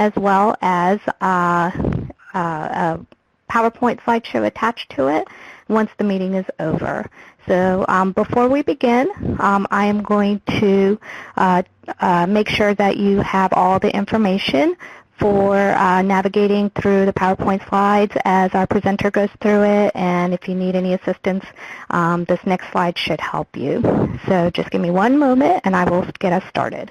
as well as a PowerPoint slideshow attached to it once the meeting is over. So before we begin, I am going to make sure that you have all the information for navigating through the PowerPoint slides as our presenter goes through it, and if you need any assistance, this next slide should help you. So just give me one moment and I will get us started.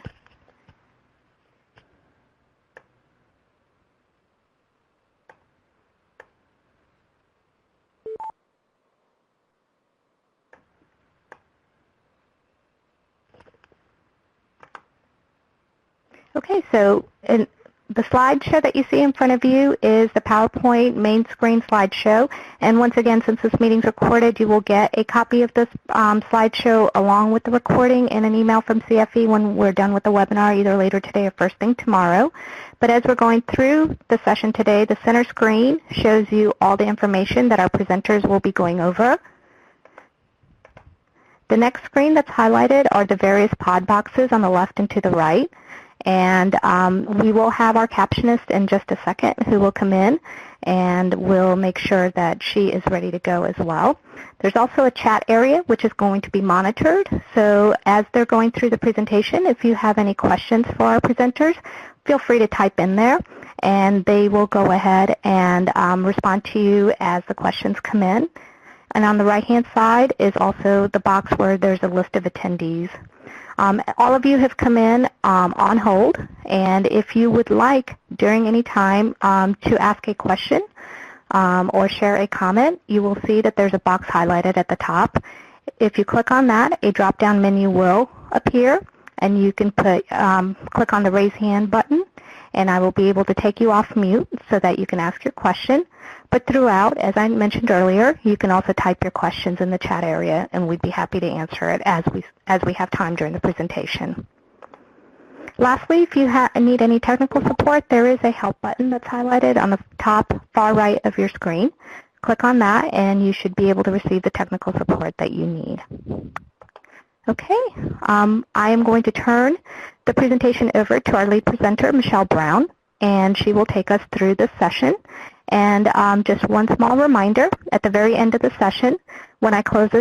Okay, so the slideshow that you see in front of you is the PowerPoint main screen slideshow. And once again, since this meeting is recorded, you will get a copy of this slideshow along with the recording in an email from CFE when we're done with the webinar, either later today or first thing tomorrow. But as we're going through the session today, the center screen shows you all the information that our presenters will be going over. The next screen that's highlighted are the various pod boxes on the left and to the right. And we will have our captionist in just a second who will come in and we'll make sure that she is ready to go as well. There's also a chat area which is going to be monitored. So as they're going through the presentation, if you have any questions for our presenters, feel free to type in there and they will go ahead and respond to you as the questions come in. And on the right-hand side is also the box where there's a list of attendees. All of you have come in on hold, and if you would like during any time to ask a question or share a comment, you will see that there's a box highlighted at the top. If you click on that, a drop-down menu will appear, and you can click on the raise hand button, and I will be able to take you off mute so that you can ask your question. But throughout, as I mentioned earlier, you can also type your questions in the chat area, and we'd be happy to answer it as we have time during the presentation. Lastly, if you need any technical support, there is a help button that's highlighted on the top far right of your screen. Click on that, and you should be able to receive the technical support that you need. Okay, I am going to turn the presentation over to our lead presenter, Michelle Brown, and she will take us through this session. And just one small reminder, at the very end of the session, when I close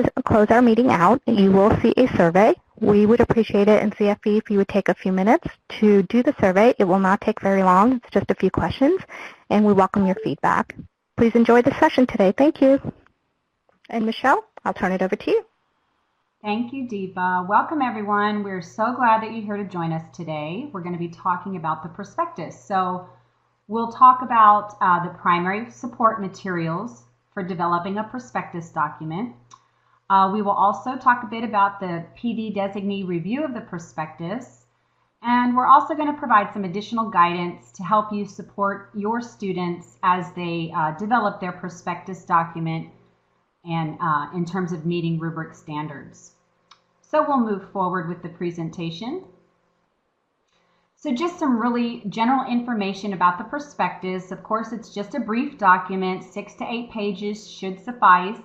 our meeting out, you will see a survey. We would appreciate it in CFE if you would take a few minutes to do the survey. It will not take very long. It's just a few questions, and we welcome your feedback. Please enjoy the session today. Thank you. And Michelle, I'll turn it over to you. Thank you, Deepa. Welcome, everyone. We're so glad that you're here to join us today. We're going to be talking about the prospectus. So we'll talk about the primary support materials for developing a prospectus document. We will also talk a bit about the PD designee review of the prospectus. And we're also going to provide some additional guidance to help you support your students as they develop their prospectus document and in terms of meeting rubric standards. So we'll move forward with the presentation. So just some really general information about the prospectus. Of course, it's just a brief document, 6 to 8 pages should suffice.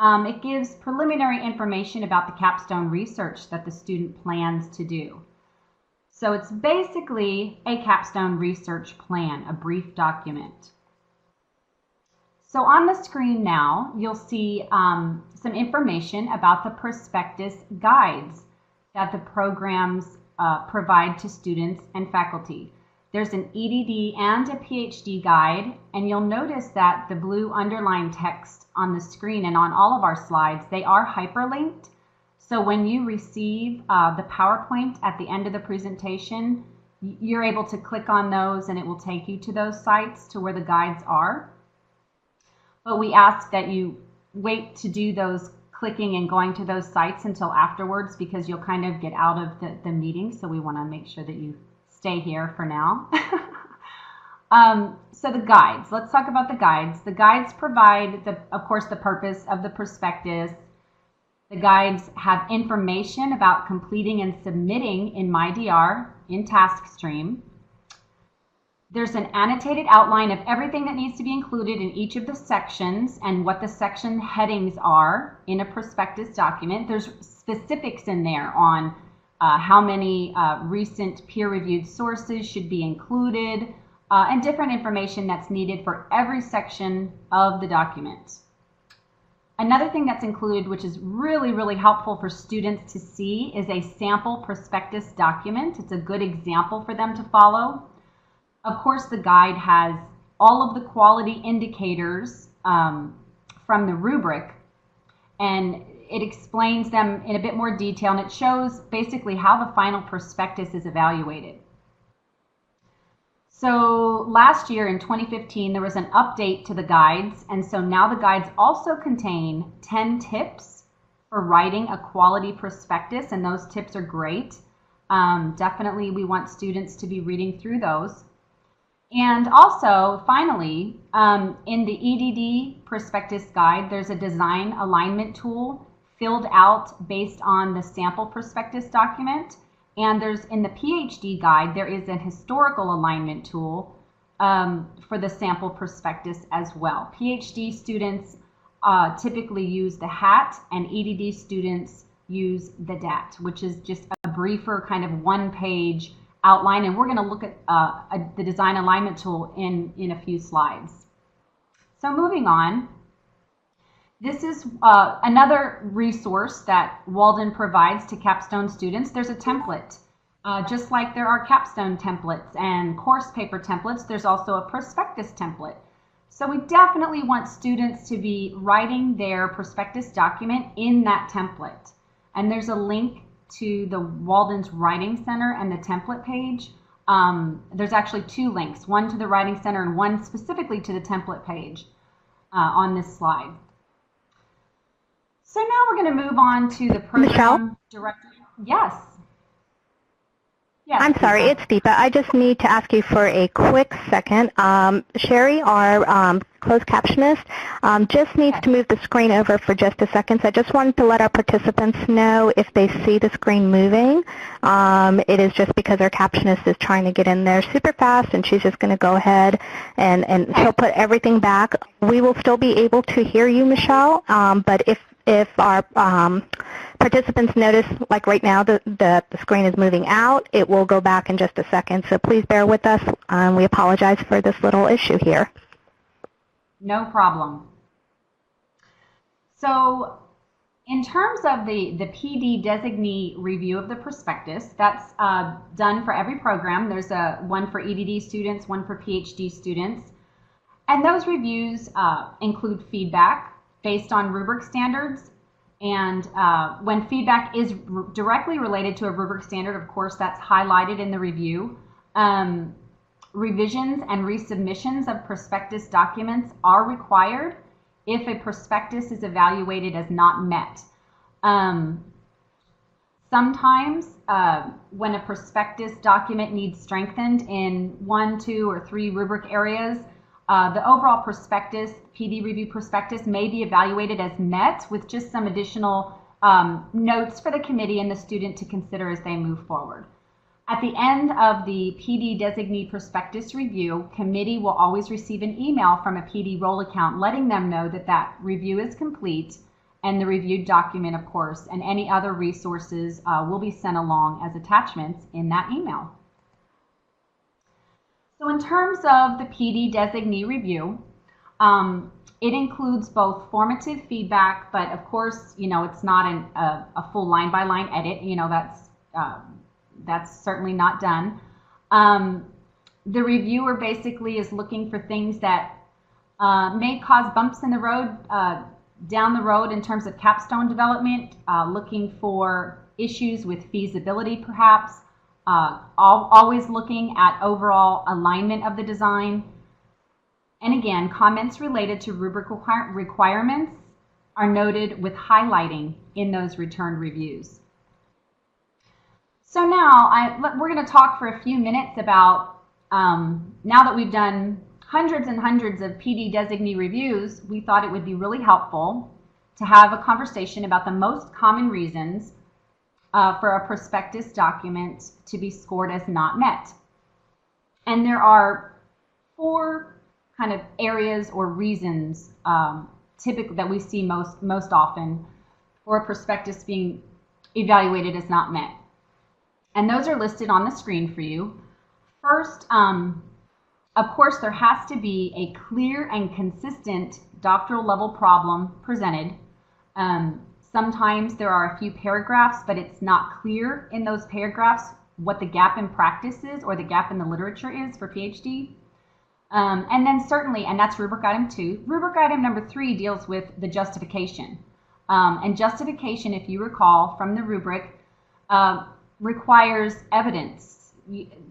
It gives preliminary information about the capstone research that the student plans to do. So it's basically a capstone research plan, a brief document. So on the screen now, you'll see some information about the Prospectus Guides that the programs provide to students and faculty. There's an EDD and a PhD guide, and you'll notice that the blue underlined text on the screen and on all of our slides, they are hyperlinked. So when you receive the PowerPoint at the end of the presentation, you're able to click on those and it will take you to those sites to where the guides are. But we ask that you wait to do those clicking and going to those sites until afterwards because you'll kind of get out of the meeting. So we want to make sure that you stay here for now. So the guides, let's talk about the guides. The guides provide, of course, the purpose of the prospectus. The guides have information about completing and submitting in MyDR in TaskStream. There's an annotated outline of everything that needs to be included in each of the sections and what the section headings are in a prospectus document. There's specifics in there on how many recent peer-reviewed sources should be included, and different information that's needed for every section of the document. Another thing that's included, which is really, really helpful for students to see, is a sample prospectus document. It's a good example for them to follow. Of course, the guide has all of the quality indicators from the rubric, and it explains them in a bit more detail, and it shows basically how the final prospectus is evaluated. So last year in 2015, there was an update to the guides, and so now the guides also contain 10 tips for writing a quality prospectus, and those tips are great. Definitely we want students to be reading through those. And also, finally, in the EDD Prospectus Guide, there's a design alignment tool filled out based on the sample prospectus document. And there's, in the PhD guide, there is an historical alignment tool for the sample prospectus as well. PhD students typically use the HAT, and EDD students use the DAT, which is just a briefer kind of one-page outline. And we're going to look at the design alignment tool in a few slides. So moving on. This is another resource that Walden provides to capstone students. There's a template. Just like there are capstone templates and course paper templates, there's also a prospectus template. So we definitely want students to be writing their prospectus document in that template. And there's a link to the Walden's Writing Center and the template page. There's actually two links, one to the Writing Center and one specifically to the template page on this slide. So now we're going to move on to the program directory. Yes. Yes. I'm sorry, it's Deepa. I just need to ask you for a quick second. Sherry, our closed captionist, just needs to move the screen over for just a second. So I just wanted to let our participants know if they see the screen moving. It is just because our captionist is trying to get in there super fast, and she's just going to go ahead and she'll put everything back. We will still be able to hear you, Michelle, but if our participants notice, like right now, the screen is moving out, it will go back in just a second. So please bear with us. We apologize for this little issue here. No problem. So in terms of the PD designee review of the prospectus, that's done for every program. There's one for EDD students, one for PhD students. And those reviews include feedback based on rubric standards. And when feedback is directly related to a rubric standard, of course, that's highlighted in the review. Revisions and resubmissions of prospectus documents are required if a prospectus is evaluated as not met. Sometimes when a prospectus document needs strengthened in 1, 2, or 3 rubric areas, the overall prospectus, PD review prospectus, may be evaluated as met with just some additional notes for the committee and the student to consider as they move forward. At the end of the PD designee prospectus review, committee will always receive an email from a PD role account letting them know that that review is complete, and the reviewed document, of course, and any other resources will be sent along as attachments in that email. So in terms of the PD designee review, it includes both formative feedback, but of course, you know, it's not a full line-by-line edit. You know, that's certainly not done. The reviewer basically is looking for things that may cause bumps in the road down the road in terms of capstone development, looking for issues with feasibility perhaps, always looking at overall alignment of the design. And again, comments related to rubric requirements are noted with highlighting in those returned reviews. So now we're going to talk for a few minutes about, now that we've done hundreds and hundreds of PD designee reviews, we thought it would be really helpful to have a conversation about the most common reasons for a prospectus document to be scored as not met. And there are 4 kind of areas or reasons typically that we see most often for a prospectus being evaluated as not met. And those are listed on the screen for you. First, Of course, there has to be a clear and consistent doctoral level problem presented. Sometimes there are a few paragraphs, but it's not clear in those paragraphs what the gap in practice is or the gap in the literature is for PhD. And then certainly, and that's rubric item 2, rubric item number 3 deals with the justification. And justification, if you recall from the rubric, requires evidence.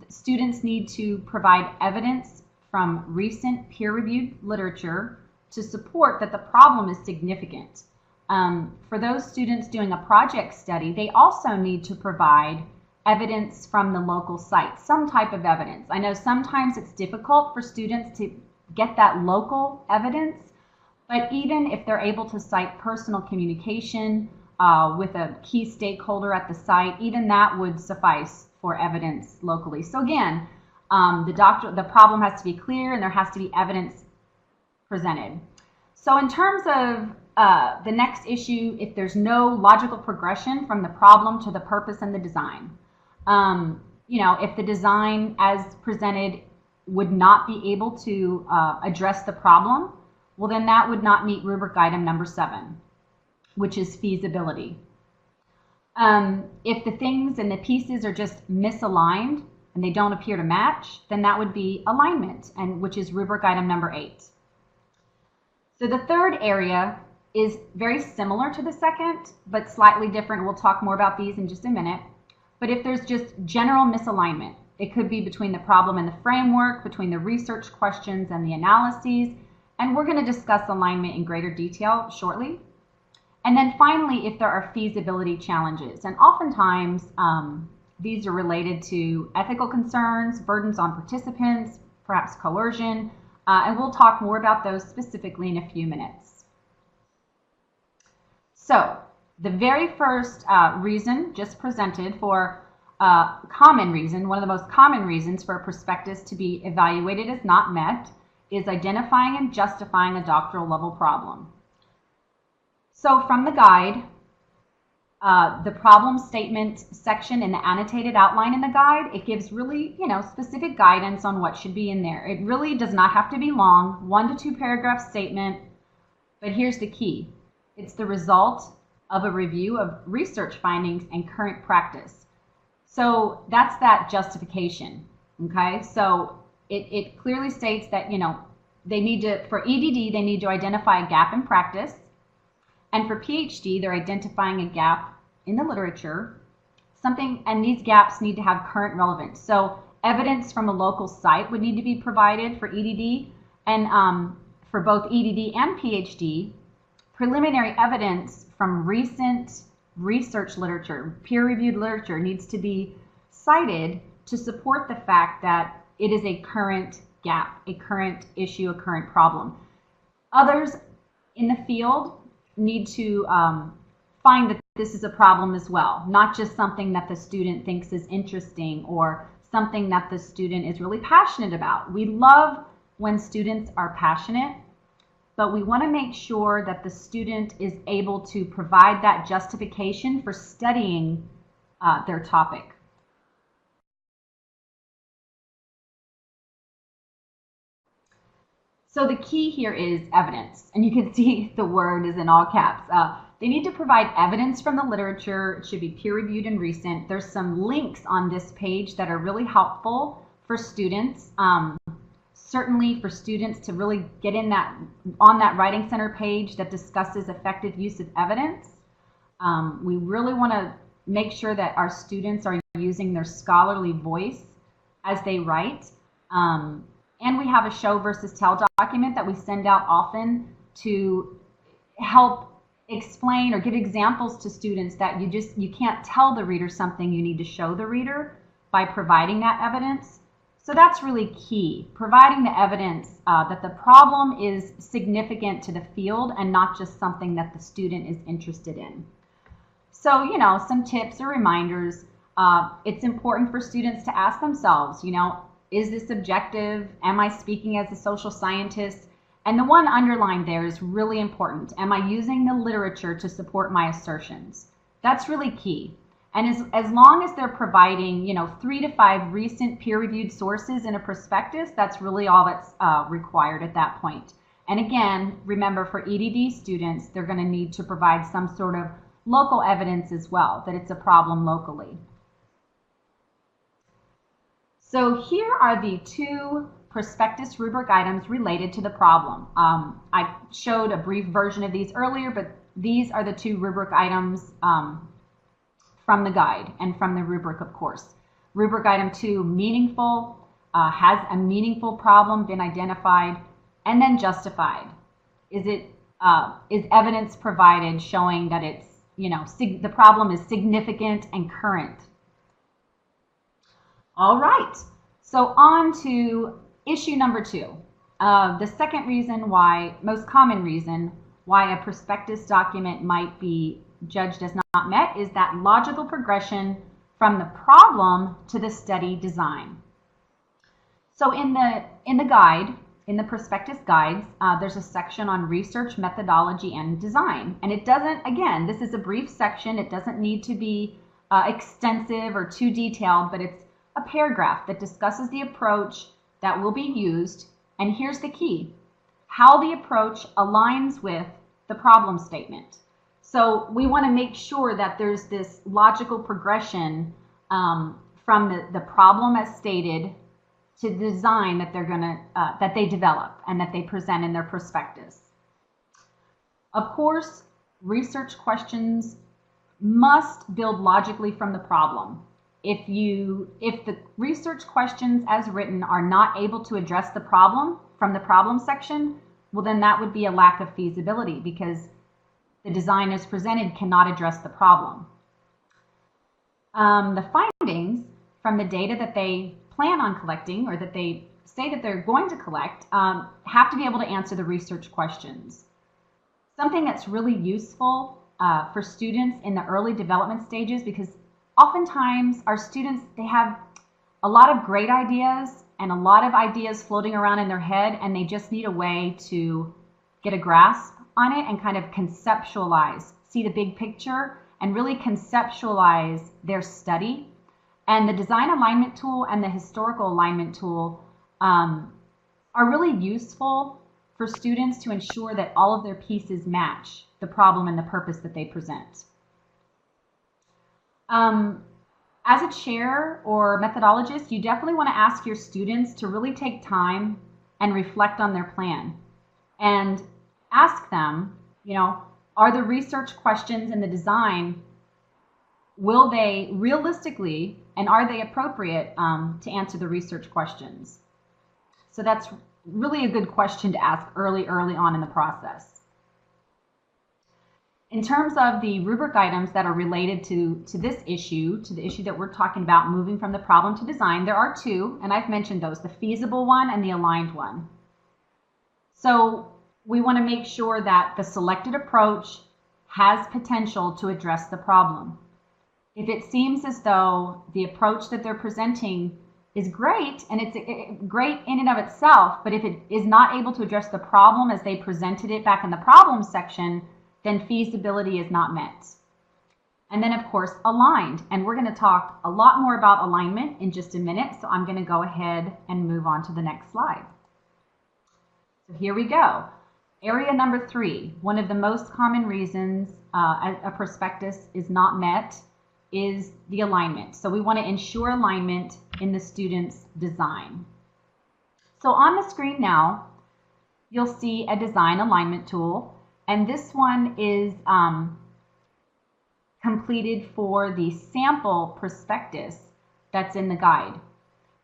Students need to provide evidence from recent peer-reviewed literature to support that the problem is significant. For those students doing a project study, they also need to provide evidence from the local site, some type of evidence. I know sometimes it's difficult for students to get that local evidence, but even if they're able to cite personal communication with a key stakeholder at the site, even that would suffice for evidence locally. So again, the problem has to be clear and there has to be evidence presented. So in terms of the next issue, if there's no logical progression from the problem to the purpose and the design, if the design as presented would not be able to address the problem, well then that would not meet rubric item number 7, which is feasibility. If the things and the pieces are just misaligned and they don't appear to match, then that would be alignment, and which is rubric item number 8. So the third area is very similar to the second, but slightly different. We'll talk more about these in just a minute. But if there's just general misalignment, it could be between the problem and the framework, between the research questions and the analyses, and we're going to discuss alignment in greater detail shortly. And then finally, if there are feasibility challenges, and oftentimes these are related to ethical concerns, burdens on participants, perhaps coercion, and we'll talk more about those specifically in a few minutes. So the very first reason just presented for common reason, one of the most common reasons for a prospectus to be evaluated as not met is identifying and justifying a doctoral level problem. So from the guide, the problem statement section in the annotated outline in the guide, it gives really, specific guidance on what should be in there. It really does not have to be long, 1 to 2 paragraph statement, but here's the key. It's the result of a review of research findings and current practice. So that's that justification, okay? So it clearly states that, they need to, for EDD, they need to identify a gap in practice. And for PhD, they're identifying a gap in the literature, and these gaps need to have current relevance. So evidence from a local site would need to be provided for EDD, and for both EDD and PhD, preliminary evidence from recent research literature, peer-reviewed literature, needs to be cited to support the fact that it is a current gap, a current issue, a current problem. Others in the field need to find that this is a problem as well, not just something that the student thinks is interesting or something that the student is really passionate about. We love when students are passionate, but we want to make sure that the student is able to provide that justification for studying their topic. So the key here is evidence, and you can see the word is in all caps. They need to provide evidence from the literature. It should be peer-reviewed and recent. There's some links on this page that are really helpful for students. Certainly for students to really get in on that Writing Center page that discusses effective use of evidence. We really want to make sure that our students are using their scholarly voice as they write. And we have a show versus tell document that we send out often to help explain or give examples to students that you can't tell the reader something, you need to show the reader by providing that evidence. So that's really key, providing the evidence that the problem is significant to the field and not just something that the student is interested in. So, some tips or reminders. It's important for students to ask themselves, is this objective? Am I speaking as a social scientist? And the one underlined there is really important. Am I using the literature to support my assertions? That's really key. And as long as they're providing, 3 to 5 recent peer-reviewed sources in a prospectus, that's really all that's required at that point. And again, remember, for EDD students, they're going to need to provide some sort of local evidence as well, that it's a problem locally. So here are the 2 prospectus rubric items related to the problem. I showed a brief version of these earlier, but these are the 2 rubric items from the guide and from the rubric, of course. Rubric item 2, meaningful, has a meaningful problem been identified? And then justified. Is evidence provided showing that it's, the problem is significant and current? All right, so on to issue number 2. The second reason why, most common reason why a prospectus document might be judged as not met is that logical progression from the problem to the study design. So in the guide, in the Prospectus Guides, there's a section on research methodology and design. And it doesn't, again, this is a brief section. It doesn't need to be extensive or too detailed, but it's a paragraph that discusses the approach that will be used. And here's the key: how the approach aligns with the problem statement. So we want to make sure that there's this logical progression from the problem as stated to the design that that they develop and that they present in their prospectus. Of course, research questions must build logically from the problem. If the research questions as written are not able to address the problem from the problem section, well, then that would be a lack of feasibility, because the design as presented cannot address the problem. The findings from the data that they plan on collecting, or that they say that they're going to collect, have to be able to answer the research questions. Something that's really useful for students in the early development stages, because oftentimes our students, they have a lot of great ideas and a lot of ideas floating around in their head, and they just need a way to get a grasp on it and kind of conceptualize, see the big picture, and really conceptualize their study. And the design alignment tool and the historical alignment tool are really useful for students to ensure that all of their pieces match the problem and the purpose that they present. As a chair or methodologist, you definitely want to ask your students to really take time and reflect on their plan. And ask them, are the research questions in the design, will they realistically, and are they appropriate to answer the research questions? So that's really a good question to ask early on in the process. In terms of the rubric items that are related to this issue, to the issue that we're talking about, moving from the problem to design, there are 2, and I've mentioned those, the feasible one and the aligned one. So we want to make sure that the selected approach has potential to address the problem. If it seems as though the approach that they're presenting is great, and it's great in and of itself, but if it is not able to address the problem as they presented it back in the problem section, then feasibility is not met. And then, of course, aligned. And we're going to talk a lot more about alignment in just a minute, so I'm going to go ahead and move on to the next slide. So here we go. Area number 3, one of the most common reasons a prospectus is not met is the alignment. So we want to ensure alignment in the student's design. So on the screen now, you'll see a design alignment tool, and this one is completed for the sample prospectus that's in the guide.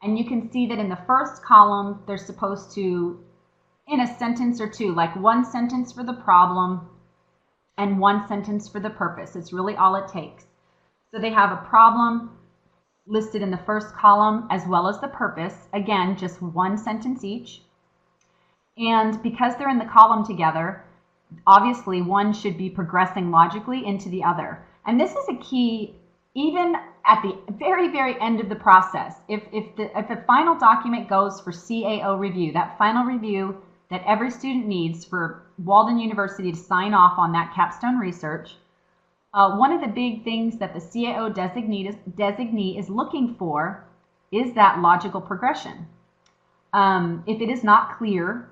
And you can see that in the first column, they're supposed to, in a sentence or 2, like 1 sentence for the problem and 1 sentence for the purpose. It's really all it takes. So they have a problem listed in the first column as well as the purpose. Again, just 1 sentence each. And because they're in the column together, obviously one should be progressing logically into the other. And this is a key even at the very end of the process. If the final document goes for CAO review, that final review that every student needs for Walden University to sign off on that capstone research, One of the big things that the CAO designee is looking for is that logical progression. If it is not clear,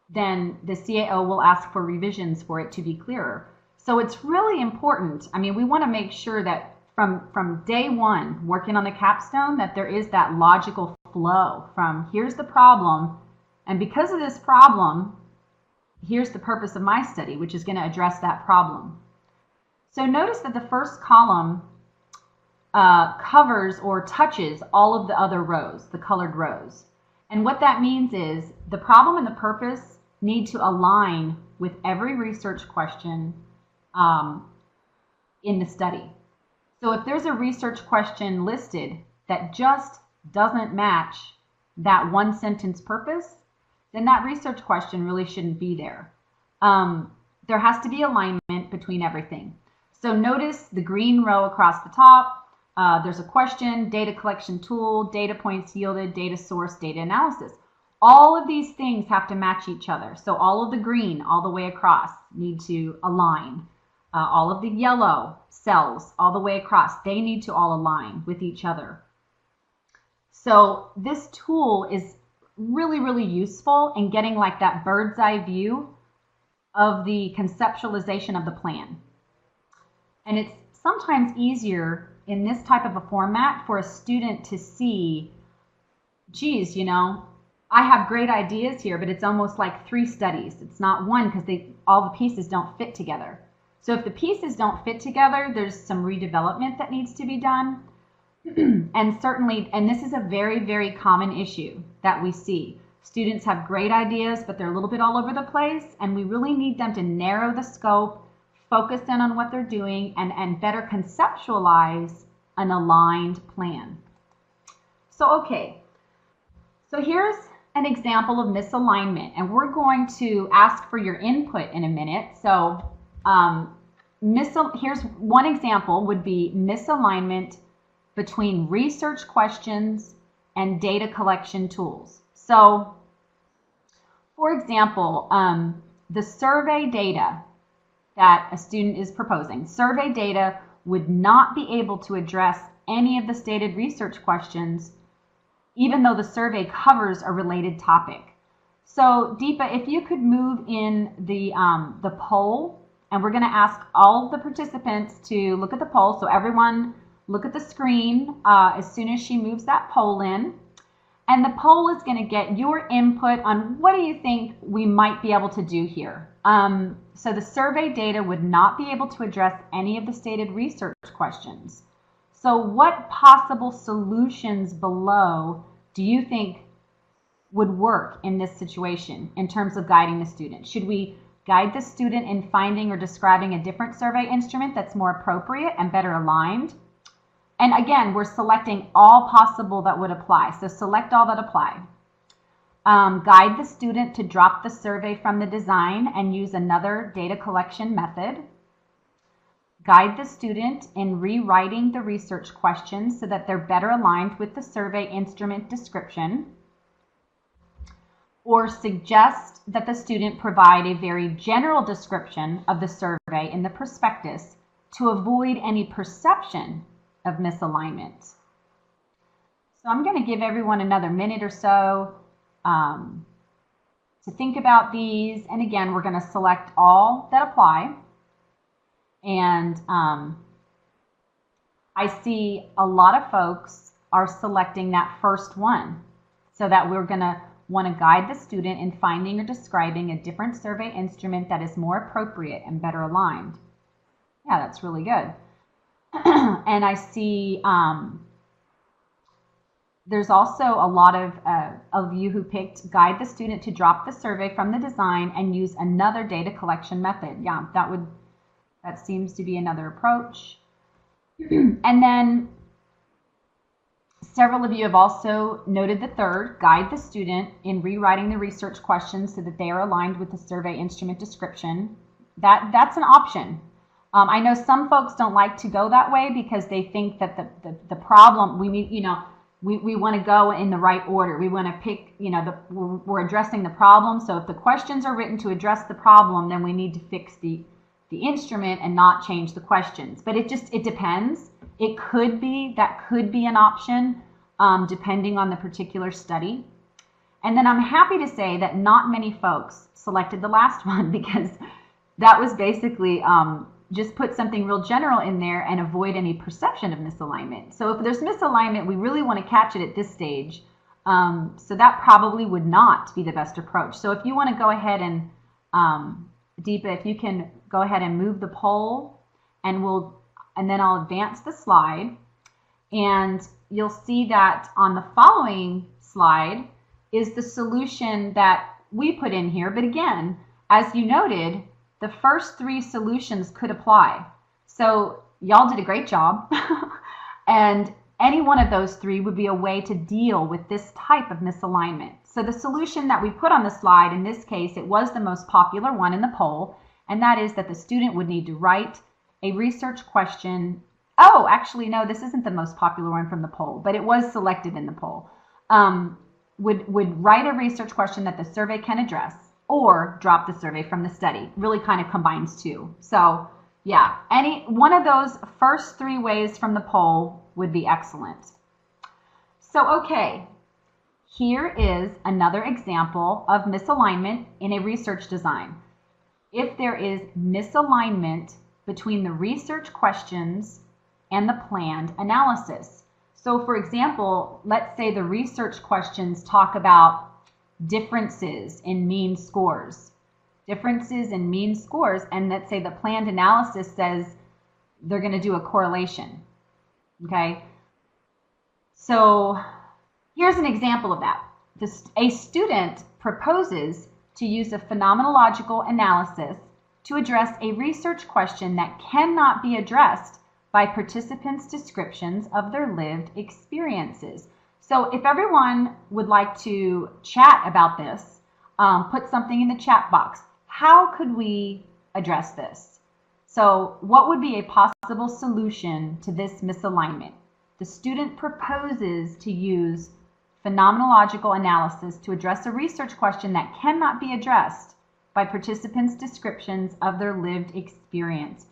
then the CAO will ask for revisions for it to be clearer. So it's really important. I mean, we want to make sure that from day one, working on the capstone, that there is that logical flow from here's the problem, and because of this problem, here's the purpose of my study, which is going to address that problem. So notice that the first column covers or touches all of the other rows, the colored rows. And what that means is the problem and the purpose need to align with every research question in the study. So if there's a research question listed that just doesn't match that one sentence purpose, then that research question really shouldn't be there. There has to be alignment between everything. So notice the green row across the top. There's a question, data collection tool, data points yielded, data source, data analysis. All of these things have to match each other. So all of the green all the way across need to align. All of the yellow cells all the way across, they need to all align with each other. So this tool is really, really useful in getting like that bird's eye view of the conceptualization of the plan. And it's sometimes easier in this type of a format for a student to see, geez, you know, I have great ideas here, but it's almost like 3 studies. It's not one because all the pieces don't fit together. So if the pieces don't fit together, there's some redevelopment that needs to be done. And certainly, and this is a very, very common issue that we see. Students have great ideas, but they're a little bit all over the place, and we really need them to narrow the scope, focus in on what they're doing, and better conceptualize an aligned plan. So, okay, so here's an example of misalignment, and we're going to ask for your input in a minute. So here's one example would be misalignment between research questions and data collection tools. So, for example, the survey data that a student is proposing, survey data would not be able to address any of the stated research questions, even though the survey covers a related topic. So, Deepa, if you could move in the poll, and we're going to ask all the participants to look at the poll. So everyone look at the screen as soon as she moves that poll in. And the poll is going to get your input on what do you think we might be able to do here. So the survey data would not be able to address any of the stated research questions. So what possible solutions below do you think would work in this situation in terms of guiding the student? Should we guide the student in finding or describing a different survey instrument that's more appropriate and better aligned? And again, we're selecting all possible that would apply. So select all that apply. Guide the student to drop the survey from the design and use another data collection method. Guide the student in rewriting the research questions so that they're better aligned with the survey instrument description. Or suggest that the student provide a very general description of the survey in the prospectus to avoid any perception of misalignment. So I'm going to give everyone another minute or so to think about these. And again, we're going to select all that apply. And I see a lot of folks are selecting that first one, so that we're going to want to guide the student in finding or describing a different survey instrument that is more appropriate and better aligned. Yeah, that's really good. And I see there's also a lot of you who picked guide the student to drop the survey from the design and use another data collection method. Yeah, that seems to be another approach. And then several of you have also noted the third, guide the student in rewriting the research questions so that they are aligned with the survey instrument description. That's an option. I know some folks don't like to go that way because they think that the problem, we want to go in the right order. We want to pick, we're addressing the problem. So if the questions are written to address the problem, then we need to fix the the instrument and not change the questions. But it depends. It could be, that could be an option depending on the particular study. And then I'm happy to say that not many folks selected the last one, because that was basically just put something real general in there and avoid any perception of misalignment. So if there's misalignment, we really want to catch it at this stage. So that probably would not be the best approach. So if you want to go ahead and, Deepa, if you can go ahead and move the poll, and then I'll advance the slide, and you'll see that on the following slide is the solution that we put in here. But again, as you noted, the first 3 solutions could apply. So y'all did a great job. And any one of those 3 would be a way to deal with this type of misalignment. So the solution that we put on the slide, in this case, it was the most popular one in the poll, and that is that the student would need to write a research question. Oh, actually, no, this isn't the most popular one from the poll, but it was selected in the poll. Would write a research question that the survey can address, or drop the survey from the study. Really kind of combines 2. So yeah, any one of those first 3 ways from the poll would be excellent. So okay, here is another example of misalignment in a research design. If there is misalignment between the research questions and the planned analysis. So for example, let's say the research questions talk about differences in mean scores. Differences in mean scores, and let's say the planned analysis says they're going to do a correlation. Okay? So here's an example of that. A student proposes to use a phenomenological analysis to address a research question that cannot be addressed by participants' descriptions of their lived experiences. So if everyone would like to chat about this, put something in the chat box. How could we address this? So what would be a possible solution to this misalignment? The student proposes to use phenomenological analysis to address a research question that cannot be addressed by participants' descriptions of their lived experience.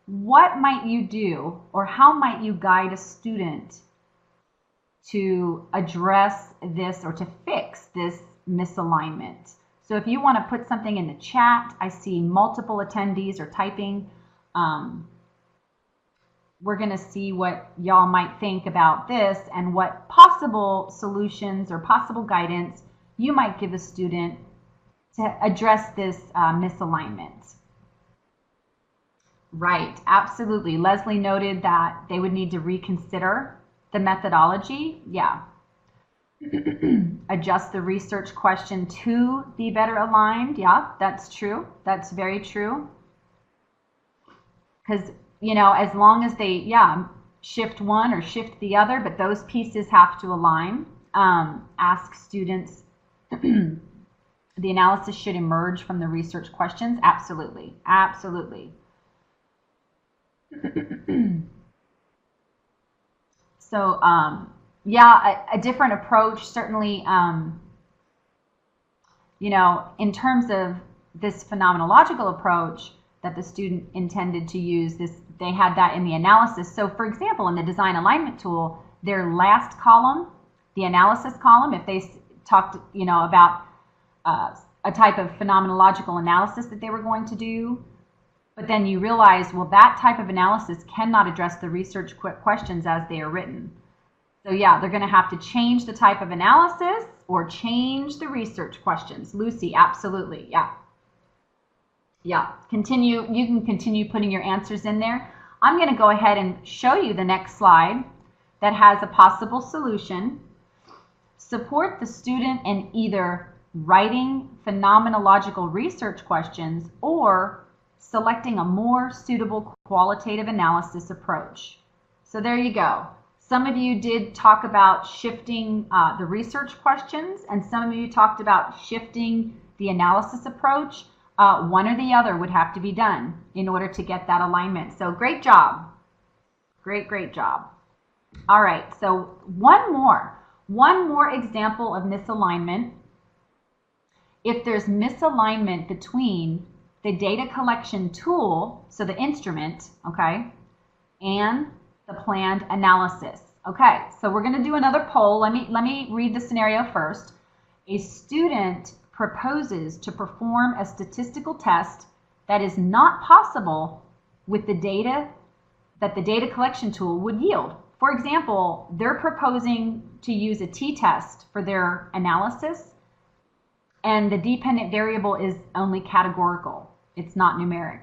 What might you do, or how might you guide a student to address this or to fix this misalignment? So if you want to put something in the chat, I see multiple attendees are typing. We're going to see what y'all might think about this and what possible solutions or possible guidance you might give a student to address this misalignment. Right, absolutely. Leslie noted that they would need to reconsider the methodology. Yeah. Adjust the research question to be better aligned. Yeah, that's true. That's very true. Because, you know, as long as they, shift one or shift the other, but those pieces have to align. Ask students, the analysis should emerge from the research questions. Absolutely, absolutely. So, a different approach, certainly, you know, in terms of this phenomenological approach that the student intended to use, they had that in the analysis. So, for example, in the design alignment tool, their last column, the analysis column, if they talked, you know, about a type of phenomenological analysis that they were going to do, but then you realize, well, that type of analysis cannot address the research questions as they are written. So yeah, they're going to have to change the type of analysis or change the research questions. Lucy, absolutely, yeah. Yeah, continue. You can continue putting your answers in there. I'm going to go ahead and show you the next slide that has a possible solution. Support the student in either writing phenomenological research questions or selecting a more suitable qualitative analysis approach. So there you go. Some of you did talk about shifting the research questions, and some of you talked about shifting the analysis approach. One or the other would have to be done in order to get that alignment. So great job. Great, great job. All right, so one more example of misalignment. If there's misalignment between the data collection tool, so the instrument, okay, and the planned analysis. Okay, so we're going to do another poll. Let me read the scenario first. A student proposes to perform a statistical test that is not possible with the data that the data collection tool would yield. For example, they're proposing to use a t-test for their analysis, and the dependent variable is only categorical. It's not numeric.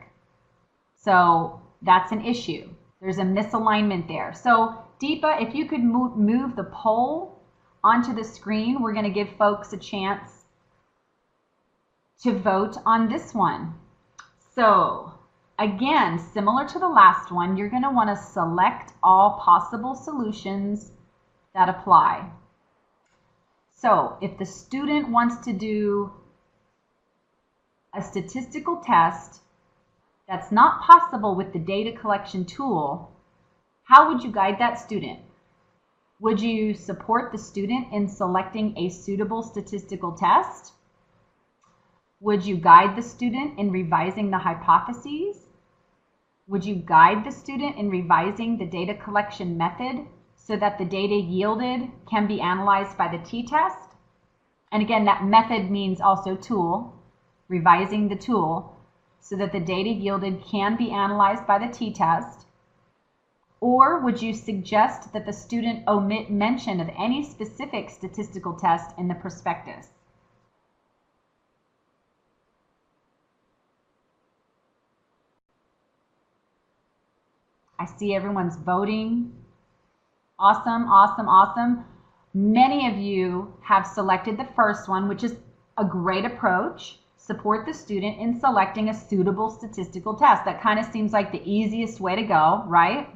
So that's an issue. There's a misalignment there. So Deepa, if you could move the poll onto the screen, we're going to give folks a chance to vote on this one. So again, similar to the last one, you're going to want to select all possible solutions that apply. So if the student wants to do a statistical test that's not possible with the data collection tool, how would you guide that student? Would you support the student in selecting a suitable statistical test? Would you guide the student in revising the hypotheses? Would you guide the student in revising the data collection method so that the data yielded can be analyzed by the t-test? And again, that method means also tool, revising the tool so that the data yielded can be analyzed by the t-test. Or would you suggest that the student omit mention of any specific statistical test in the prospectus? I see everyone's voting. Awesome, awesome, awesome. Many of you have selected the first one, which is a great approach. Support the student in selecting a suitable statistical test. That kind of seems like the easiest way to go, right?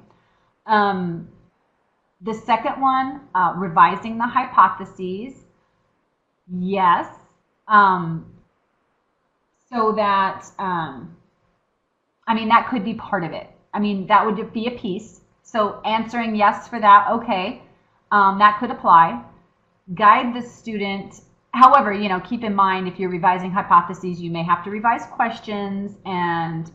The second one, revising the hypotheses. Yes. So that, I mean, that could be part of it. I mean, that would be a piece. So answering yes for that, okay, that could apply. Guide the student. However, you know, keep in mind if you're revising hypotheses, you may have to revise questions. And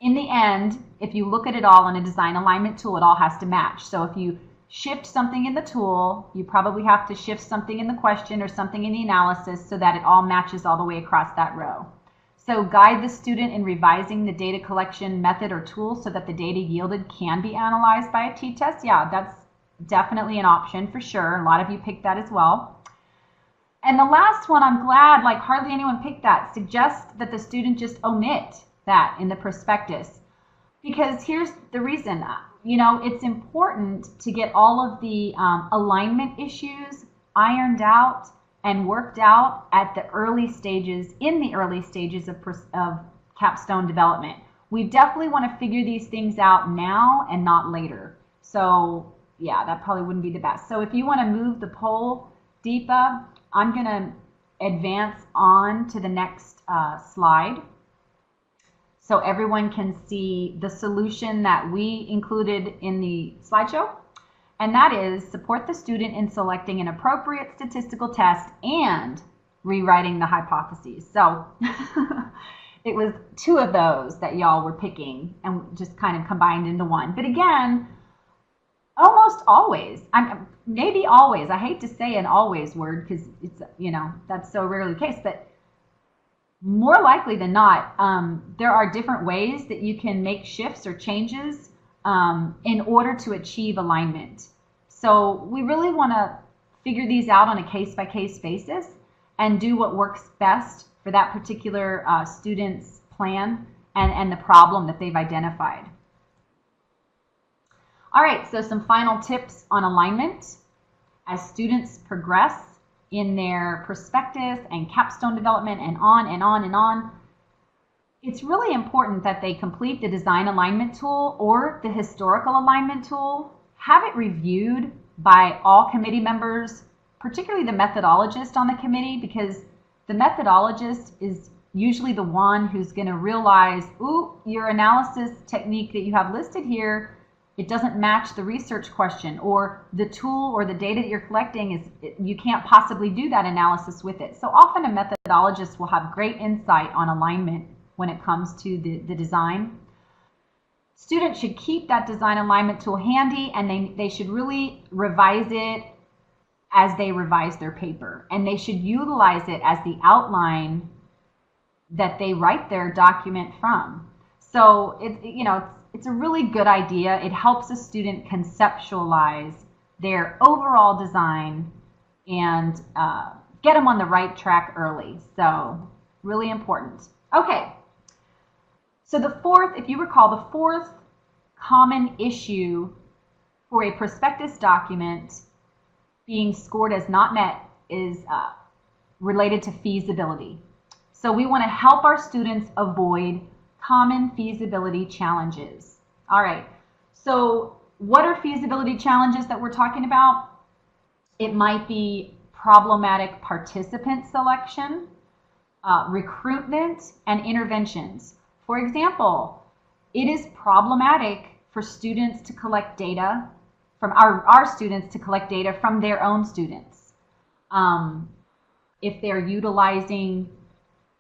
in the end, if you look at it all in a design alignment tool, it all has to match. So if you shift something in the tool, you probably have to shift something in the question or something in the analysis so that it all matches all the way across that row. So guide the student in revising the data collection method or tool so that the data yielded can be analyzed by a t-test. Yeah, that's definitely an option for sure. A lot of you picked that as well. And the last one, I'm glad, like hardly anyone picked that. Suggest that the student just omit that in the prospectus. Because here's the reason, you know, it's important to get all of the alignment issues ironed out and worked out at the early stages, in the early stages of capstone development. We definitely want to figure these things out now and not later. So yeah, that probably wouldn't be the best. So if you want to move the poll, Deepa, I'm going to advance on to the next slide so everyone can see the solution that we included in the slideshow. And that is support the student in selecting an appropriate statistical test and rewriting the hypotheses. So it was two of those that y'all were picking and just kind of combined into one. But again, almost always, maybe always, I hate to say an always word because it's, you know, that's so rarely the case, but more likely than not, there are different ways that you can make shifts or changes in order to achieve alignment. So we really want to figure these out on a case-by-case basis and do what works best for that particular student's plan and the problem that they've identified. All right, so some final tips on alignment. As students progress in their prospectus and capstone development and on and on and on, it's really important that they complete the design alignment tool or the historical alignment tool, have it reviewed by all committee members, particularly the methodologist on the committee, because the methodologist is usually the one who's going to realize, ooh, your analysis technique that you have listed here, it doesn't match the research question, or the tool or the data that you're collecting is, you can't possibly do that analysis with it. So often a methodologist will have great insight on alignment when it comes to the design. Students should keep that design alignment tool handy, and they should really revise it as they revise their paper. And they should utilize it as the outline that they write their document from. So it's a really good idea. It helps a student conceptualize their overall design and get them on the right track early. So really important. Okay. So the fourth, if you recall, the fourth common issue for a prospectus document being scored as not met is related to feasibility. So we want to help our students avoid common feasibility challenges. All right. So what are feasibility challenges that we're talking about? It might be problematic participant selection, recruitment, and interventions. For example, it is problematic for students to collect data from our students to collect data from their own students. If they're utilizing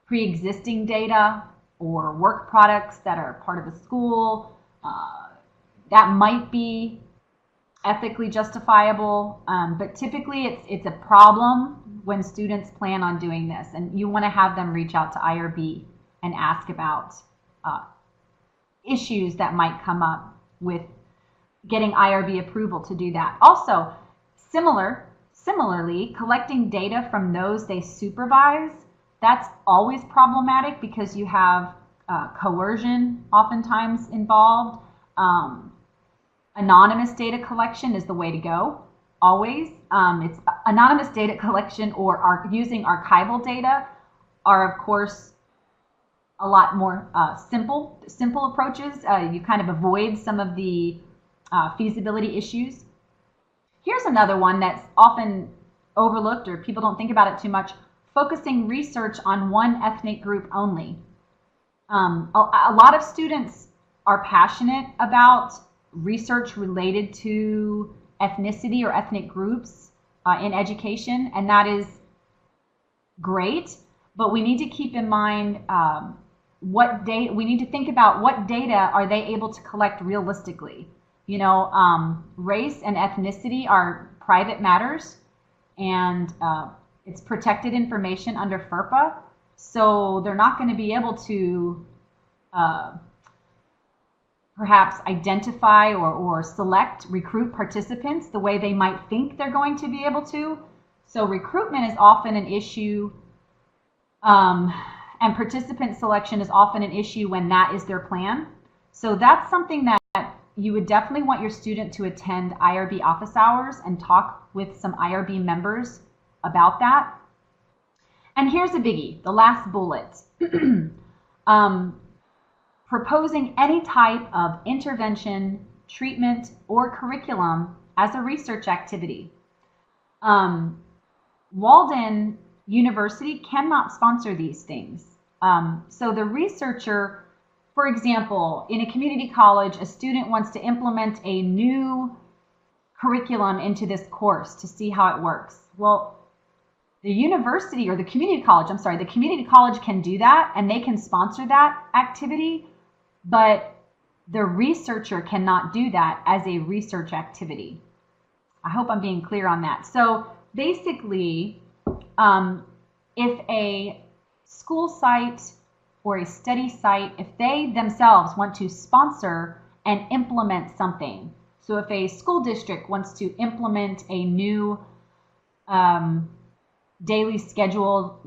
pre-existing data or work products that are part of the school, that might be ethically justifiable, but typically it's a problem when students plan on doing this, and you want to have them reach out to IRB and ask about issues that might come up with getting IRB approval to do that. Also, similarly, collecting data from those they supervise, that's always problematic because you have coercion oftentimes involved. Anonymous data collection is the way to go, always. It's anonymous data collection or using archival data are, of course, a lot more simple approaches. You kind of avoid some of the feasibility issues. Here's another one that's often overlooked or people don't think about it too much: focusing research on one ethnic group only. A lot of students are passionate about research related to ethnicity or ethnic groups in education, and that is great, but we need to keep in mind we need to think about what data are they able to collect realistically. Race and ethnicity are private matters, and it's protected information under FERPA, so they're not going to be able to perhaps identify or recruit participants the way they might think they're going to be able to. So recruitment is often an issue, and participant selection is often an issue when that is their plan. So that's something that you would definitely want your student to attend IRB office hours and talk with some IRB members about that. And here's a biggie, the last bullet. Proposing any type of intervention, treatment, or curriculum as a research activity. Walden University cannot sponsor these things. So the researcher, for example, in a community college, a student wants to implement a new curriculum into this course to see how it works. Well, the university or the community college can do that and they can sponsor that activity, but the researcher cannot do that as a research activity. I hope I'm being clear on that. So basically, if a school site or a study site, if they themselves want to sponsor and implement something, so if a school district wants to implement a new daily schedule,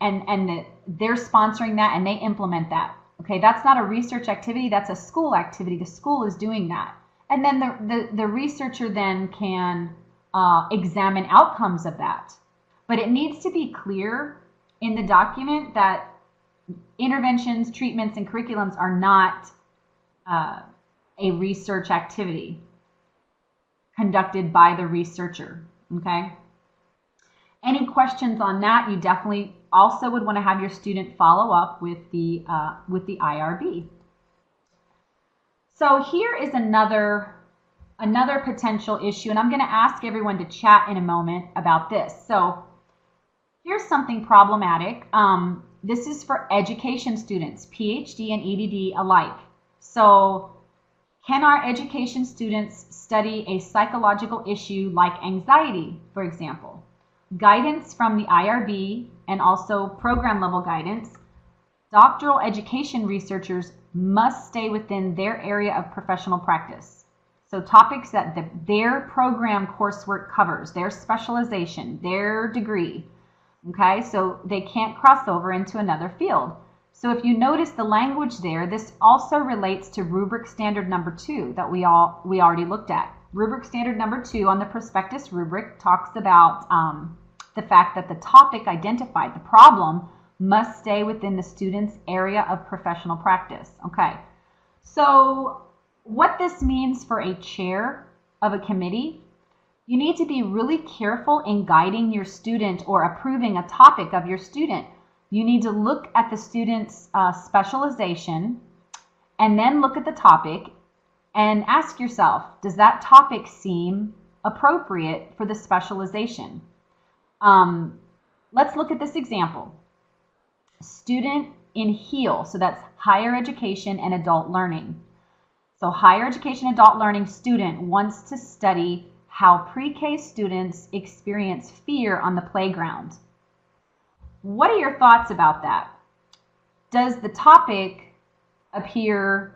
and they're sponsoring that and they implement that. Okay, that's not a research activity, that's a school activity. The school is doing that. And then the researcher then can examine outcomes of that. But it needs to be clear in the document that interventions, treatments, and curriculums are not a research activity conducted by the researcher, okay? Any questions on that, you definitely also would want to have your student follow up with the IRB. So here is another potential issue, and I'm going to ask everyone to chat in a moment about this. So here's something problematic. This is for education students, PhD and EDD alike. So can our education students study a psychological issue like anxiety, for example? Guidance from the IRB and also program level guidance. Doctoral education researchers must stay within their area of professional practice. So topics that their program coursework covers, their specialization, their degree. Okay, so they can't cross over into another field. So if you notice the language there, this also relates to rubric standard number 2 that we already looked at. Rubric standard number 2 on the prospectus rubric talks about the fact that the topic identified, the problem, must stay within the student's area of professional practice. Okay, so what this means for a chair of a committee, you need to be really careful in guiding your student or approving a topic of your student. You need to look at the student's specialization and then look at the topic and ask yourself, does that topic seem appropriate for the specialization? Let's look at this example. Student in HEAL, so that's higher education and adult learning. So higher education adult learning student wants to study how pre-K students experience fear on the playground. What are your thoughts about that? Does the topic appear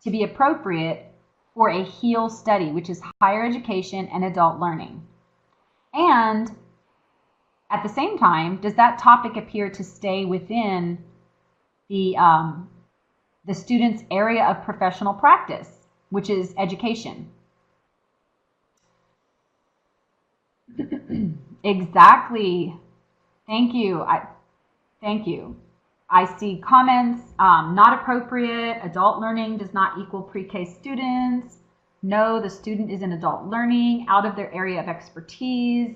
to be appropriate for a HEAL study, which is higher education and adult learning? And at the same time, does that topic appear to stay within the student's area of professional practice, which is education? Exactly. Thank you. Thank you. I see comments, not appropriate, adult learning does not equal pre-K students. No, the student is in adult learning, out of their area of expertise,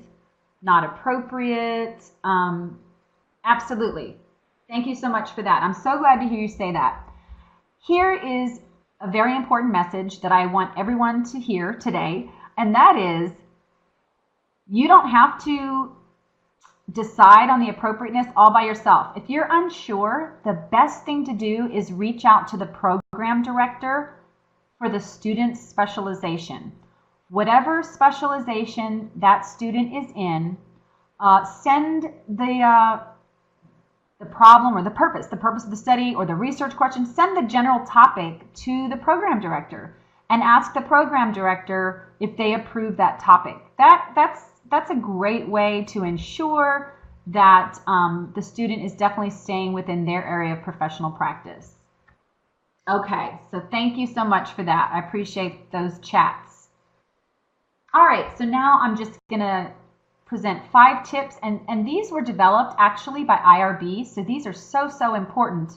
not appropriate. Absolutely. Thank you so much for that. I'm so glad to hear you say that. Here is a very important message that I want everyone to hear today, and that is you don't have to decide on the appropriateness all by yourself. If you're unsure, the best thing to do is reach out to the program director for the student's specialization. Whatever specialization that student is in, send the problem or the purpose of the study or the research question, send the general topic to the program director and ask the program director if they approve that topic. That's a great way to ensure that the student is definitely staying within their area of professional practice. Okay, so thank you so much for that. I appreciate those chats. All right, so now I'm just gonna present 5 tips, and these were developed actually by IRB, so these are so important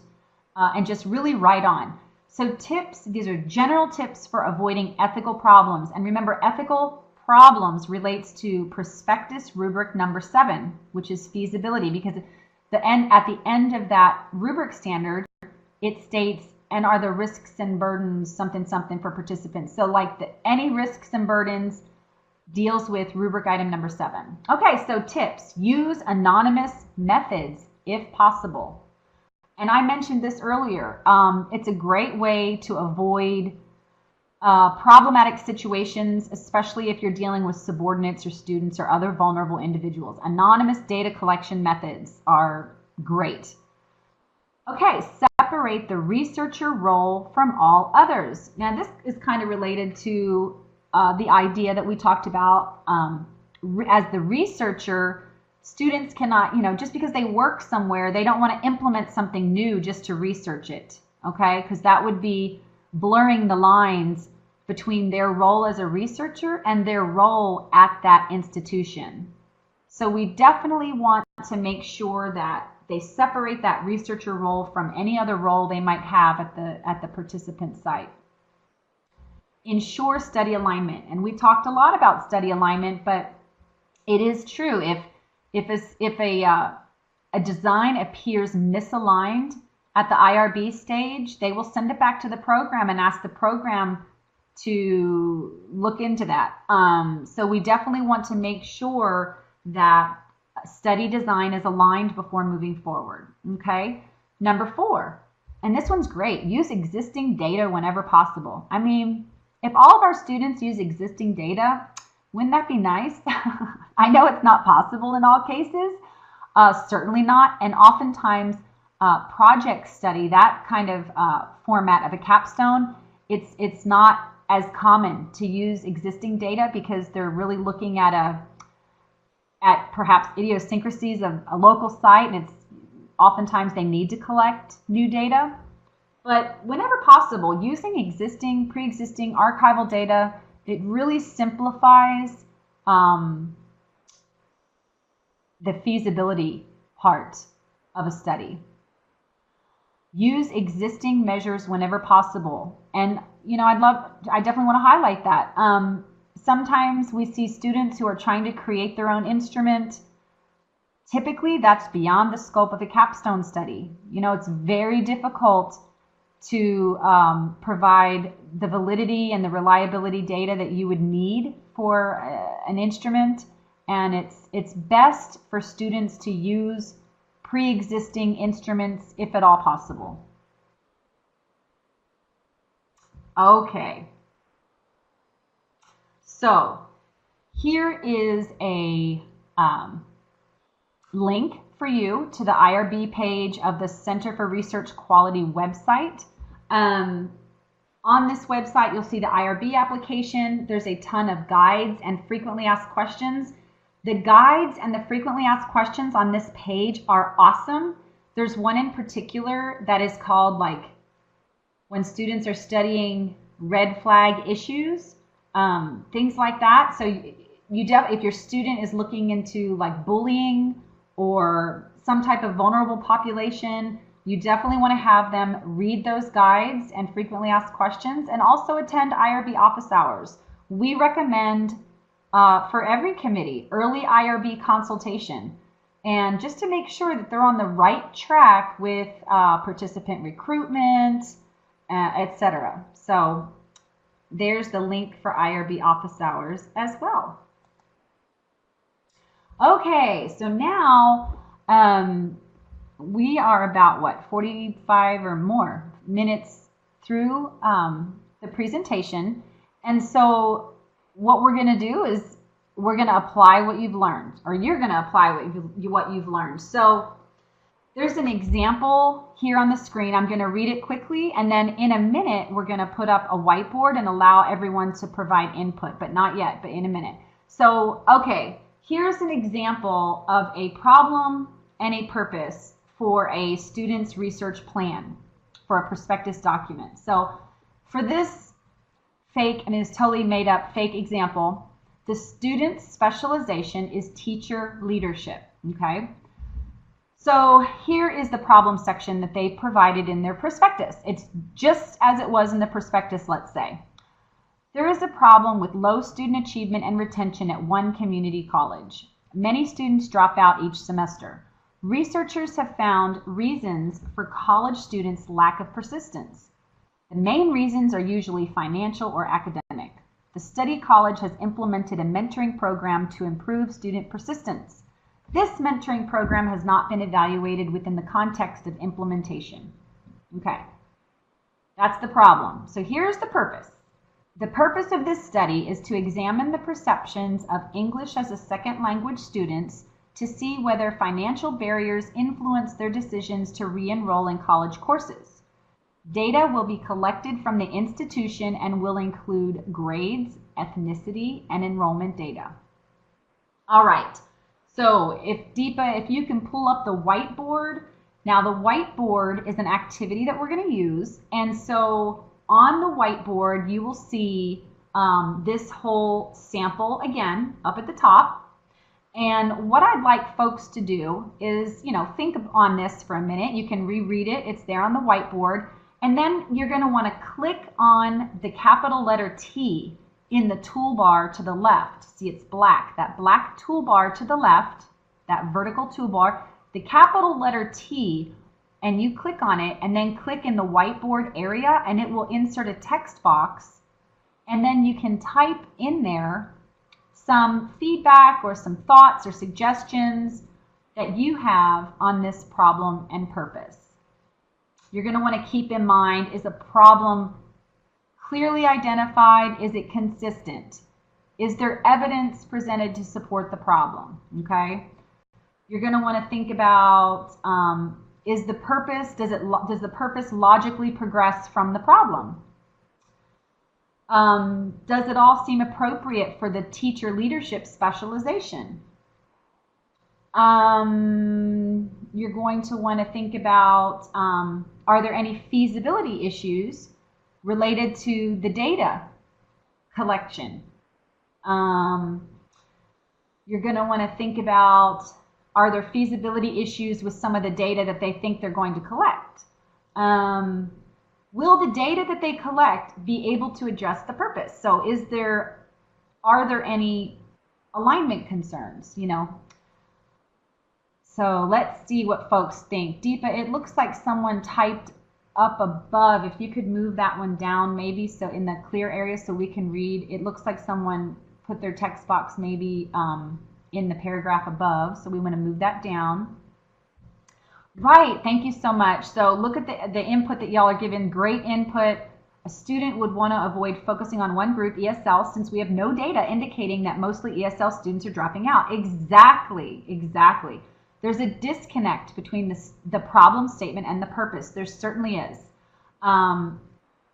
and just really right on. So tips, these are general tips for avoiding ethical problems. And remember, ethical problems relates to prospectus rubric number 7, which is feasibility, because at the end of that rubric standard, it states, and are the risks and burdens something for participants. So like any risks and burdens deals with rubric item number 7. Okay, so tips. Use anonymous methods if possible. And I mentioned this earlier. It's a great way to avoid problematic situations, especially if you're dealing with subordinates or students or other vulnerable individuals. Anonymous data collection methods are great. Okay, separate the researcher role from all others. Now this is kind of related to the idea that we talked about. As the researcher, students cannot, just because they work somewhere, they don't want to implement something new just to research it, okay? Because that would be blurring the lines between their role as a researcher and their role at that institution. So we definitely want to make sure that they separate that researcher role from any other role they might have at the participant site. Ensure study alignment. And we talked a lot about study alignment, but it is true. If a design appears misaligned at the IRB stage, they will send it back to the program and ask the program to look into that. So we definitely want to make sure that study design is aligned before moving forward. Okay. Number 4, and this one's great, use existing data whenever possible. I mean, if all of our students use existing data, wouldn't that be nice? I know it's not possible in all cases, certainly not, and oftentimes project study, that kind of format of a capstone, it's not as common to use existing data because they're really looking at perhaps idiosyncrasies of a local site, and it's oftentimes they need to collect new data. But whenever possible, using pre-existing archival data, it really simplifies the feasibility part of a study. Use existing measures whenever possible. And, I definitely want to highlight that. Sometimes we see students who are trying to create their own instrument. Typically, that's beyond the scope of a capstone study. It's very difficult to provide the validity and the reliability data that you would need for an instrument. And it's best for students to use pre-existing instruments if at all possible. Okay. So here is a link for you to the IRB page of the Center for Research Quality website. On this website, you'll see the IRB application. There's a ton of guides and frequently asked questions. The guides and the frequently asked questions on this page are awesome. There's one in particular that is called when students are studying red flag issues, things like that. So if your student is looking into bullying or some type of vulnerable population, you definitely want to have them read those guides and frequently asked questions, and also attend IRB office hours. We recommend for every committee early IRB consultation, and just to make sure that they're on the right track with participant recruitment, etc. So there's the link for IRB office hours as well. Okay, so now we are about 45 or more minutes through the presentation, and so what we're going to do is we're going to apply what you've learned, or you're going to apply what you've learned. So there's an example here on the screen. I'm going to read it quickly, and then in a minute we're going to put up a whiteboard and allow everyone to provide input, but not yet, but in a minute. So, okay, here's an example of a problem and a purpose for a student's research plan for a prospectus document. So for this fake, and it's totally made up fake example, the student's specialization is teacher leadership, okay? So here is the problem section that they provided in their prospectus. It's just as it was in the prospectus, let's say. There is a problem with low student achievement and retention at one community college. Many students drop out each semester. Researchers have found reasons for college students' lack of persistence. The main reasons are usually financial or academic. The study college has implemented a mentoring program to improve student persistence. This mentoring program has not been evaluated within the context of implementation. Okay, that's the problem. So here's the purpose. The purpose of this study is to examine the perceptions of English as a second language students to see whether financial barriers influence their decisions to re-enroll in college courses. Data will be collected from the institution and will include grades, ethnicity, and enrollment data. All right, so if you can pull up the whiteboard. Now the whiteboard is an activity that we're going to use, and so on the whiteboard you will see this whole sample again up at the top. And what I'd like folks to do is, think on this for a minute. You can reread it. It's there on the whiteboard. And then you're going to want to click on the capital letter T in the toolbar to the left. See, it's black. That black toolbar to the left, that vertical toolbar, the capital letter T, and you click on it and then click in the whiteboard area and it will insert a text box. And then you can type in there some feedback or some thoughts or suggestions that you have on this problem and purpose. You're going to want to keep in mind, is a problem clearly identified? Is it consistent? Is there evidence presented to support the problem? Okay. You're going to want to think about, is the purpose, does the purpose logically progress from the problem? Does it all seem appropriate for the teacher leadership specialization? You're going to want to think about, are there any feasibility issues related to the data collection? You're going to want to think about, are there feasibility issues with some of the data that they think they're going to collect? Will the data that they collect be able to address the purpose? So are there any alignment concerns, you know? So let's see what folks think. Deepa, it looks like someone typed up above. If you could move that one down maybe, so in the clear area so we can read. It looks like someone put their text box maybe in the paragraph above, so we want to move that down. Right, thank you so much. So look at the input that y'all are giving. Great input. A student would want to avoid focusing on one group, ESL, since we have no data indicating that mostly ESL students are dropping out. Exactly, exactly. There's a disconnect between the problem statement and the purpose. There certainly is.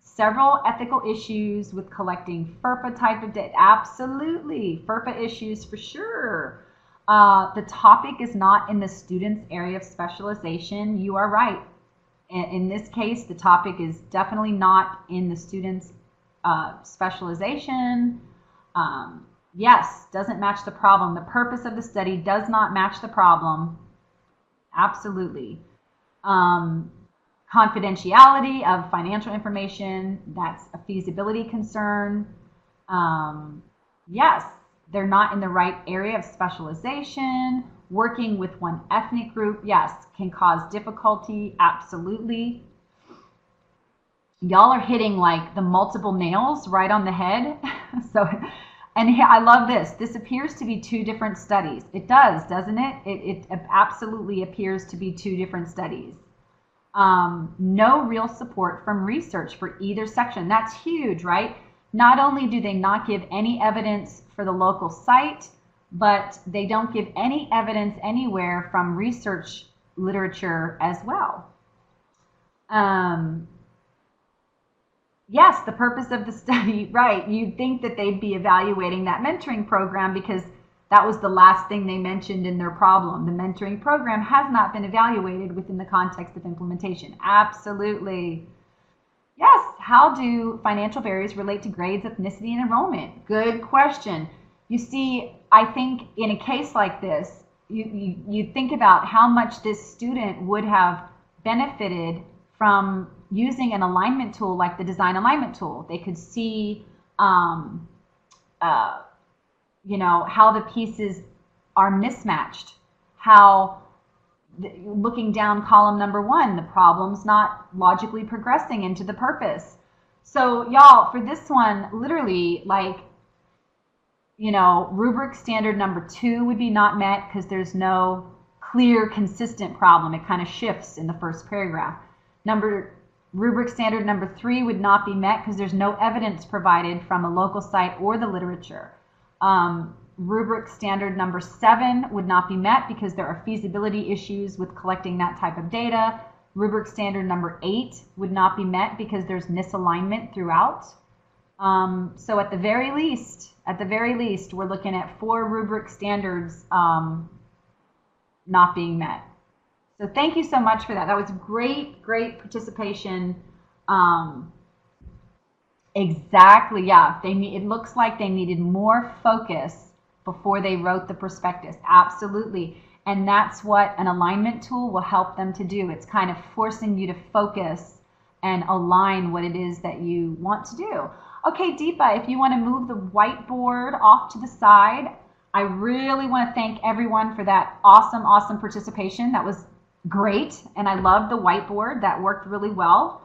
Several ethical issues with collecting FERPA type of data. Absolutely, FERPA issues for sure. The topic is not in the student's area of specialization. You are right. In this case, the topic is definitely not in the student's specialization. Yes, doesn't match the problem. The purpose of the study does not match the problem. Absolutely. Confidentiality of financial information, that's a feasibility concern. Yes, they're not in the right area of specialization. Working with one ethnic group, yes, can cause difficulty. Absolutely. Y'all are hitting like the multiple nails right on the head. So. And I love this. This appears to be two different studies. It does, doesn't it? It absolutely appears to be two different studies. No real support from research for either section. That's huge, right? Not only do they not give any evidence for the local site, but they don't give any evidence anywhere from research literature as well. Yes, the purpose of the study, right. You'd think that they'd be evaluating that mentoring program because that was the last thing they mentioned in their problem. The mentoring program has not been evaluated within the context of implementation. Absolutely. Yes, how do financial barriers relate to grades, ethnicity, and enrollment? Good question. You see, I think in a case like this, you think about how much this student would have benefited from using an alignment tool like the design alignment tool. They could see, you know, how the pieces are mismatched, how looking down column number 1, the problem's not logically progressing into the purpose. So y'all, for this one, literally, like, you know, rubric standard number 2 would be not met because there's no clear, consistent problem. It kind of shifts in the first paragraph. Rubric standard number 3 would not be met because there's no evidence provided from a local site or the literature. Rubric standard number 7 would not be met because there are feasibility issues with collecting that type of data. Rubric standard number 8 would not be met because there's misalignment throughout. So at the very least, we're looking at 4 rubric standards not being met. So thank you so much for that. That was great, great participation. Exactly, yeah. It looks like they needed more focus before they wrote the prospectus. Absolutely. And that's what an alignment tool will help them to do. It's kind of forcing you to focus and align what it is that you want to do. Okay, Deepa, if you want to move the whiteboard off to the side, I really want to thank everyone for that awesome, awesome participation. That was great, and I love the whiteboard. That worked really well.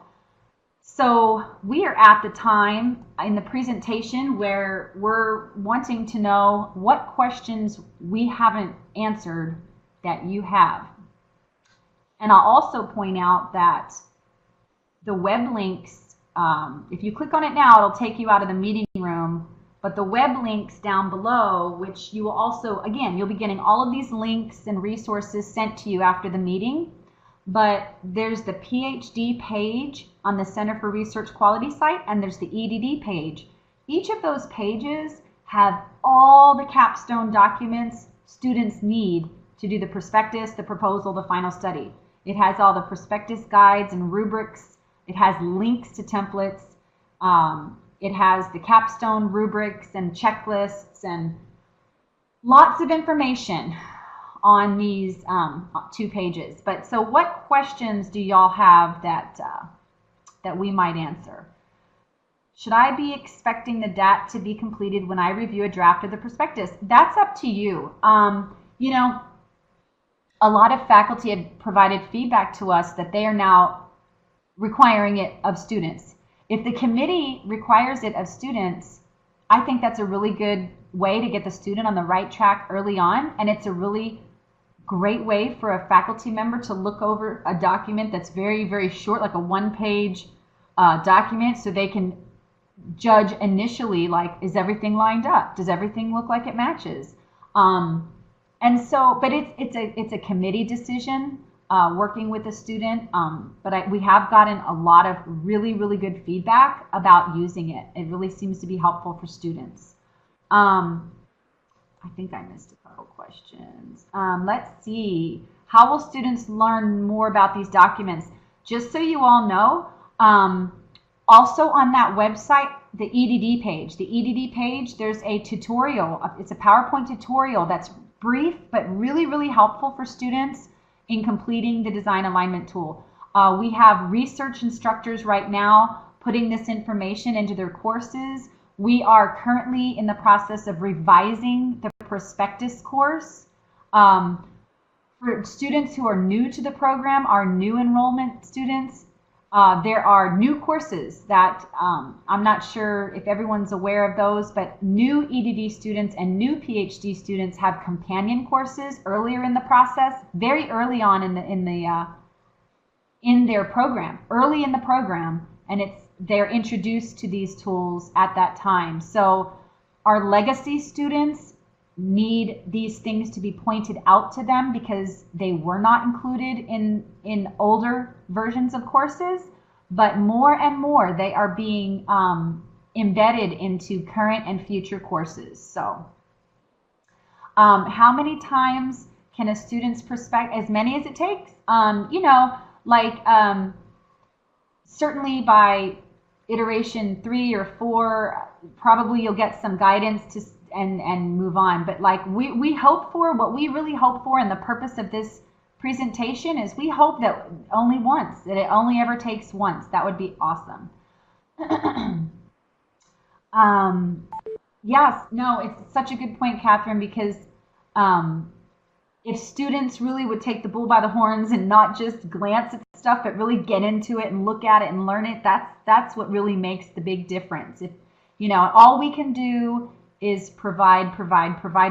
So we are at the time in the presentation where we're wanting to know what questions we haven't answered that you have. And I'll also point out that the web links, if you click on it now, it'll take you out of the meeting room. But the web links down below, which you will also, again, you'll be getting all of these links and resources sent to you after the meeting. But there's the PhD page on the Center for Research Quality site, and there's the EDD page. Each of those pages have all the capstone documents students need to do the prospectus, the proposal, the final study. It has all the prospectus guides and rubrics. It has links to templates. It has the capstone rubrics and checklists and lots of information on these 2 pages. But so what questions do y'all have that we might answer? Should I be expecting the DAT to be completed when I review a draft of the prospectus? That's up to you. You know, a lot of faculty have provided feedback to us that they are now requiring it of students. If the committee requires it of students, I think that's a really good way to get the student on the right track early on, and it's a really great way for a faculty member to look over a document that's very, very short, like a 1-page document, so they can judge initially, like, is everything lined up? Does everything look like it matches? And so, but it's a committee decision working with a student. But we have gotten a lot of really, really good feedback about using it. It really seems to be helpful for students. I think I missed a couple questions. Let's see. How will students learn more about these documents? Just so you all know, also on that website, the EDD page, there's a tutorial. It's a PowerPoint tutorial that's brief but really, really helpful for students in completing the design alignment tool. We have research instructors right now putting this information into their courses. We are currently in the process of revising the prospectus course. For students who are new to the program, our new enrollment students, there are new courses that I'm not sure if everyone's aware of those, but new EDD students and new PhD students have companion courses earlier in the process, very early on in their program, early in the program, and they're introduced to these tools at that time. So our legacy students need these things to be pointed out to them because they were not included in older versions of courses, but more and more they are being embedded into current and future courses. So how many times can a student's as many as it takes? You know, like certainly by iteration 3 or 4, probably you'll get some guidance to and move on. But like we hope for, what we really hope for, and the purpose of this presentation is we hope that only once, that it only ever takes once. That would be awesome. Yes, no, it's such a good point, Catherine, because if students really would take the bull by the horns and not just glance at stuff, but really get into it and look at it and learn it, that's what really makes the big difference. If, you know, all we can do is provide,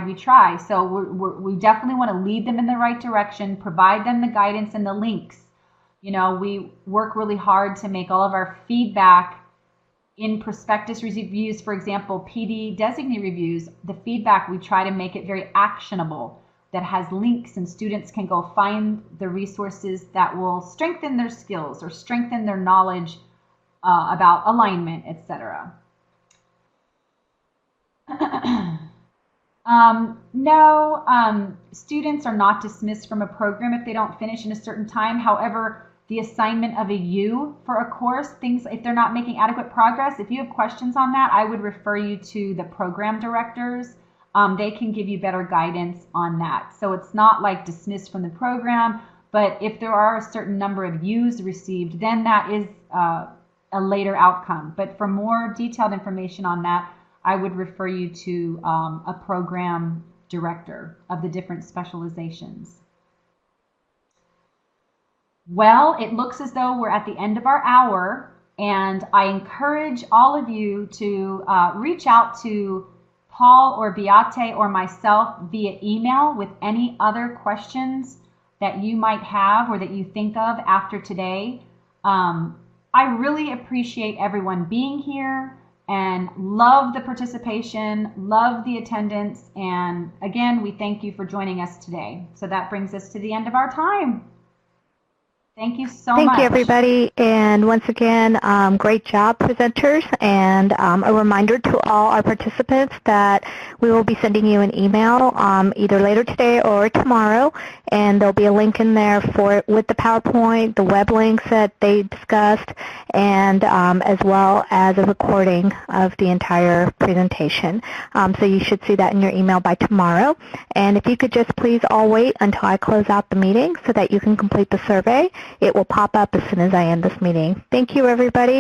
we try. So we definitely want to lead them in the right direction, provide them the guidance and the links. You know, we work really hard to make all of our feedback in prospectus reviews, for example, PD designee reviews, the feedback, we try to make it very actionable, that has links, and students can go find the resources that will strengthen their skills or strengthen their knowledge about alignment, etc. No, students are not dismissed from a program if they don't finish in a certain time. However, the assignment of a U for a course, things, if they're not making adequate progress, if you have questions on that, I would refer you to the program directors. They can give you better guidance on that. So it's not like dismissed from the program, but if there are a certain number of U's received, then that is a later outcome. But for more detailed information on that, I would refer you to a program director of the different specializations. Well, it looks as though we're at the end of our hour, and I encourage all of you to reach out to Paul or Beate or myself via email with any other questions that you might have or that you think of after today. I really appreciate everyone being here and love the participation, love the attendance, and again, we thank you for joining us today. So that brings us to the end of our time. Thank you so much. Thank you, everybody. And once again, great job, presenters. And a reminder to all our participants that we will be sending you an email either later today or tomorrow. And there'll be a link in there with the PowerPoint, the web links that they discussed, and as well as a recording of the entire presentation. So you should see that in your email by tomorrow. And if you could just please all wait until I close out the meeting so that you can complete the survey. It will pop up as soon as I end this meeting. Thank you, everybody.